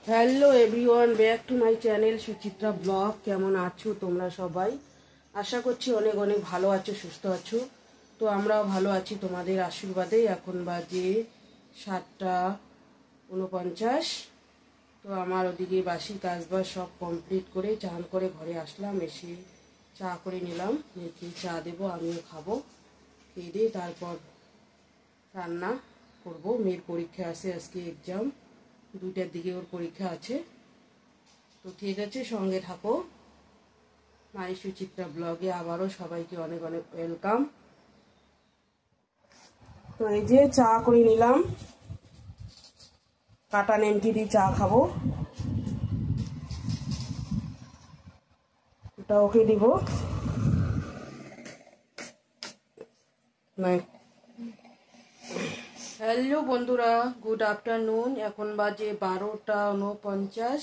Hello everyone, back to my channel Suchitra blog. কেমন আছো তোমরা সবাই? আশা করছি অনেক অনেক ভালো আছো, সুস্থ আছো। তো আমরাও ভালো আছি তোমাদের আশীর্বাদে। এখন বাজে 7:49। তো আমার ওদিকে বাসি কাজবাজ সব কমপ্লিট করে চান করে ঘরে আসলাম, এসে চা করে নিলাম। মেয়েকে চা দেবো, আমিও খাবো। খেয়ে দিয়ে তারপর রান্না করব। মেয়ের পরীক্ষা আছে, আজকে এক্সাম, 2টার দিকে ওর পরীক্ষা আছে। তো ঠিক আছে, সঙ্গে থাকো। মাই সুচিত্রা ব্লগে আবারও সবাইকে অনেক অনেক ওয়েলকাম। তো এই যে চা করে নিলাম, কাটা নেমকি দিয়ে চা খাবো। ওটা ওকে দিব। হ্যালো বন্ধুরা, গুড আফটারনুন। এখন বাজে 12:49।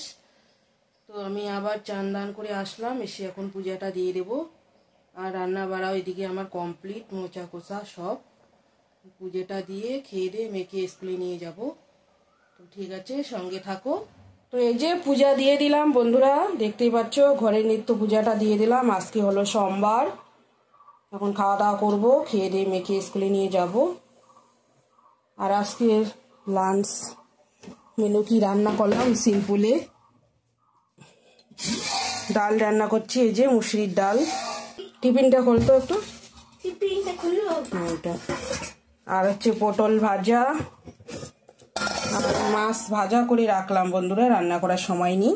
তো আমি আবার চান দান করে আসলাম, এসে এখন পূজাটা দিয়ে দেবো। আর রান্না বাড়া ওইদিকে আমার কমপ্লিট, মোচা কোষা সব। পূজাটা দিয়ে খেয়ে দিয়ে মেয়েকে স্কুলে নিয়ে যাব। তো ঠিক আছে, সঙ্গে থাকো। তো এই যে পূজা দিয়ে দিলাম বন্ধুরা, দেখতেই পাচ্ছ ঘরের নিত্য পূজাটা দিয়ে দিলাম। আজকে হলো সোমবার। এখন খাওয়া দাওয়া করবো, খেয়ে দিয়ে মেয়েকে স্কুলে নিয়ে যাব। আর আজকের লাঞ্চ মেনু কি রান্না করলাম, সিম্পলে ডাল রান্না করছি। এই যে মুসুরির ডাল। টিফিনটা খুলতো একটু, এটা। আর হচ্ছে পটল ভাজা আর মাছ ভাজা করে রাখলাম বন্ধুরা, রান্না করার সময় নেই।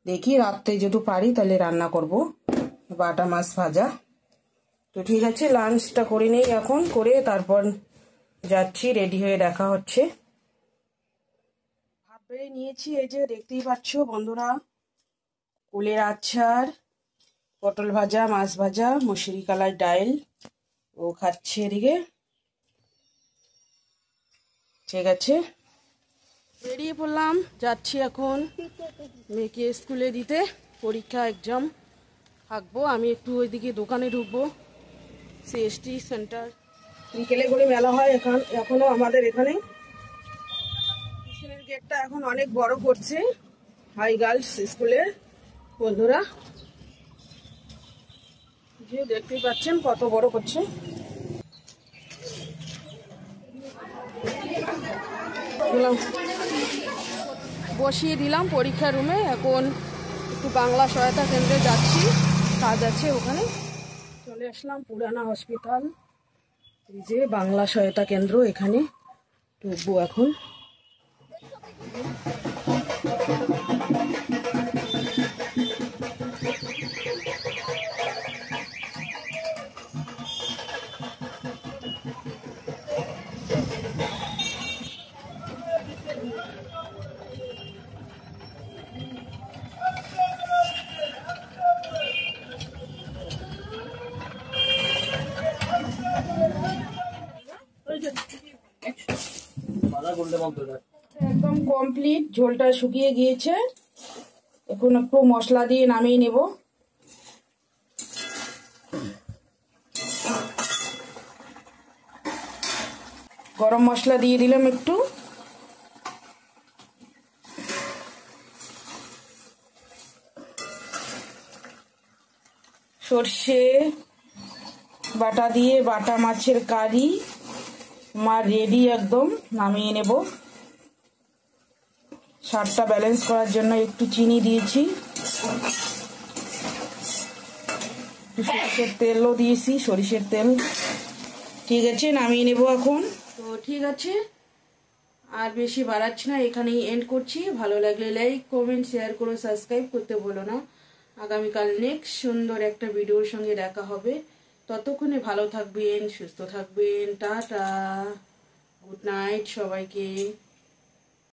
দেখি রাত্রে যদি পারি তাহলে রান্না করব, বাটা মাছ ভাজা। তো ঠিক আছে, লাঞ্চটা করে নেই এখন, করে তারপর যাচ্ছি, রেডি হয়ে দেখা হচ্ছে। ভাত বেড়ে নিয়েছি, এই যে দেখতেই পাচ্ছ বন্ধুরা, কুলের আচার, পটল ভাজা, মাছ ভাজা, মুসুরি কালার ডাল। ও খাচ্ছে এদিকে। ঠিক আছে, বেরিয়ে পড়লাম, যাচ্ছি এখন মেয়েকে স্কুলে দিতে। পরীক্ষা এক্সাম থাকবো। আমি একটু ওইদিকে দোকানে ঢুকবো, সিএসটি সেন্টার। বিকেলে করে মেলা হয় এখনো আমাদের এখানে। স্কুলের গেটটা এখন অনেক বড় করছে, হাই গার্লস স্কুলের বন্ধুরা। যে দেখতেই পাচ্ছেন কত বড় করছে। বসিয়ে দিলাম পরীক্ষা রুমে। এখন একটু বাংলা সহায়তা কেন্দ্রে যাচ্ছি, কাজ আছে ওখানে। চলে আসলাম পুরানা হসপিটাল, এই যে বাংলা সহায়তা কেন্দ্র, এখানে ঢুকবো এখন। একদম কমপ্লিট, ঝোলটা শুকিয়ে গিয়েছে। এখন একটু মশলা দিয়ে নামিয়ে নেব। গরম মশলা দিয়ে দিলাম একটু, সর্ষে বাটা দিয়ে বাটা মাছের কারি আমার রেডি, একদম নামিয়ে নেব। স্বাদটা ব্যালেন্স করার জন্য একটু চিনি দিয়েছি, একটু সরিষের তেলও দিয়েছি, সরিষের তেল। ঠিক আছে, নামিয়ে নেব এখন। তো ঠিক আছে, আর বেশি বাড়াচ্ছি না, এখানেই এন্ড করছি। ভালো লাগলে লাইক, কমেন্ট, শেয়ার করো, সাবস্ক্রাইব করতে বলো না। আগামীকাল নেক্সট সুন্দর একটা ভিডিওর সঙ্গে দেখা হবে। ততক্ষণে ভালো থাকবেন, সুস্থ থাকবেন। টাটা, গুড নাইট সবাইকে।